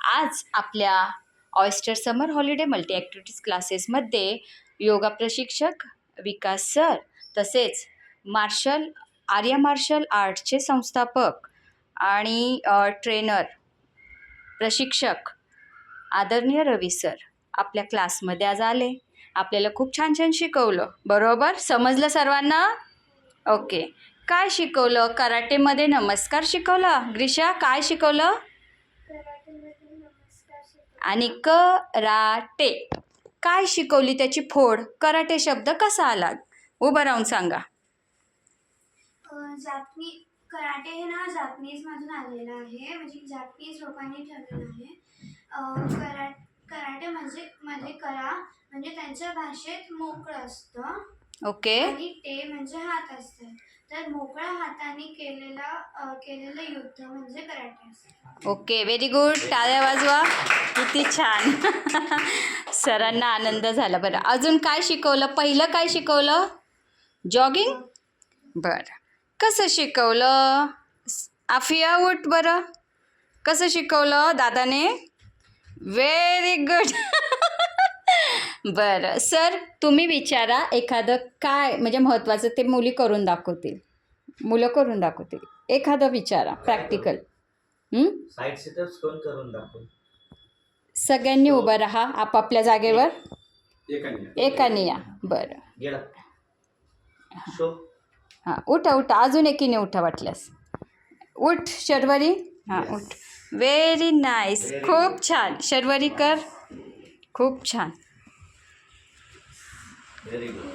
आज आपल्या ऑयस्टर समर holiday multi activities क्लासेसमध्ये योगा प्रशिक्षक विकास सर तसेच आर्या मार्शल आर्टचे संस्थापक आणि ट्रेनर प्रशिक्षक आदरणीय रवी सर आपल्या क्लासमध्ये आज आले. आपल्याला खूप छान छान शिकवलं. बरोबर समजलं सर्वांना? ओके. काय शिकवलं? कराटेमध्ये नमस्कार शिकवला. ग्रीशा काय शिकवलं? आणि कराटे काय शिकवली? त्याची फोड. कराटे शब्द कसा आला? उभं राहून सांगा. कराटे हे नाव जापनीजमधून आलेलं आहे, म्हणजे जापनीज लोकांनी ठरवलं आहे. कराटे म्हणजे करा म्हणजे त्यांच्या भाषेत मोकळं असतं. ओके. आणि ते म्हणजे हात असतात. तर मोकळ्या हाताने केलेलं युद्ध म्हणजे कराटे असतं. Okay, very good. टाळ्या वाजवा. किती छान. सरांना आनंद झाला. बरं, अजून काय शिकवलं? पहिलं काय शिकवलं? जॉगिंग. बरं, कसं शिकवलं? आफिया उठ बरं. कसं शिकवलं दादाने? Very good. बरं सर, तुम्ही विचारा एखादं काय म्हणजे महत्त्वाचं ते मुलं करून दाखवतील. एखादं विचारा प्रॅक्टिकल. साइड सिटअप्स कोण करून दाखव? सगळ्यांनी उभं राहा आपापल्या जागेवर. एकाने या. बरं, गेला शो. हां, उठा. अजून एकीने उठा वाटल्यास. उठ शर्वरी. हां, उठ. Very nice. खूप छान. शर्वरी कर. खूप छान. Very good.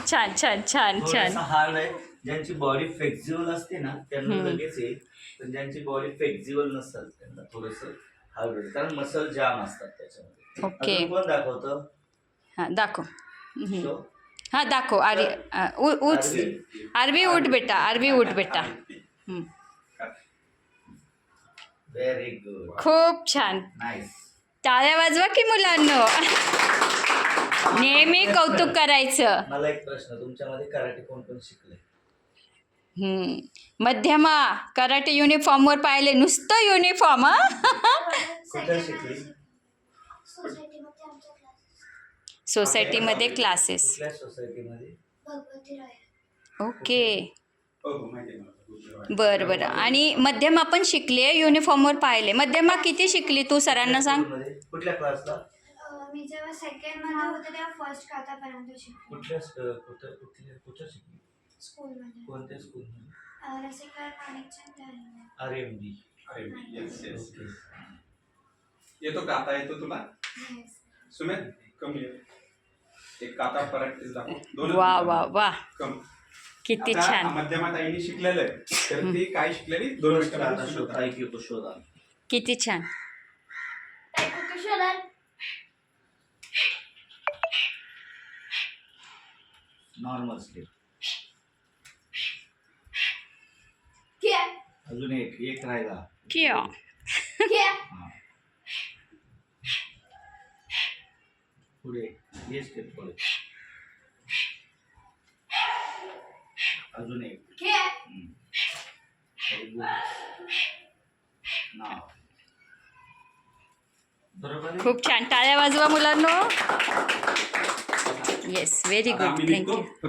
छान. हार्ड आहे. ज्यांची बॉडी फ्लेक्झिबल असते ना त्यांना लगेच येईल, पण ज्यांची बॉडी फ्लेक्झिबल नसेल त्यांना थोडंसं हार्ड होईल, कारण मसल जाम असतात त्याच्यामध्ये. ओके. कोण दाखवतं? हां, दाखव. हां, दाखव. आरवी उठ बेटा. Very good. खूप छान. नाईस. टाळ्या वाजवा की मुलांनो. नेहमी कौतुक करायचं. मला एक प्रश्न, तुमच्यामध्ये कराटे कोण शिकले? मध्यमा कराटे युनिफॉर्मवर पाहिले. नुसतं युनिफॉर्म. कुठे शिकली? सोसायटीमध्ये क्लासेस. कुठल्या सोसायटीमध्ये? ओके. बरं. आणि मध्यमा पण शिकली आहे, युनिफॉर्मवर पाहिले. मध्यमा किती शिकली तू? सरांना सांग. कुठल्या क्लासला? मी जेव्हा सेकंड मध्ये होते तेव्हा फर्स्ट कातापर्यंत शिकले. कुठं शिकली? स्कूलमध्ये. कोणत्या स्कूलमध्ये? रसिका कानिकचंद RMD. येस. येतो काता येतो तुला? सुमेध कमी एक काता प्रॅक्टिस दाखव. वा. कम. किती छान. मध्यमात आईने शिकलेलं आहे, तर ती काय शिकलेली? 2 मिनिटं शोधा. किती छान. Normal step. अजून एक राहिला. क्या पुढे हे स्टेप पुढे. अजून एक. बरोबर. खूप छान. टाळ्या वाजवा मुलांनो. Yes, very good. थँक्यू.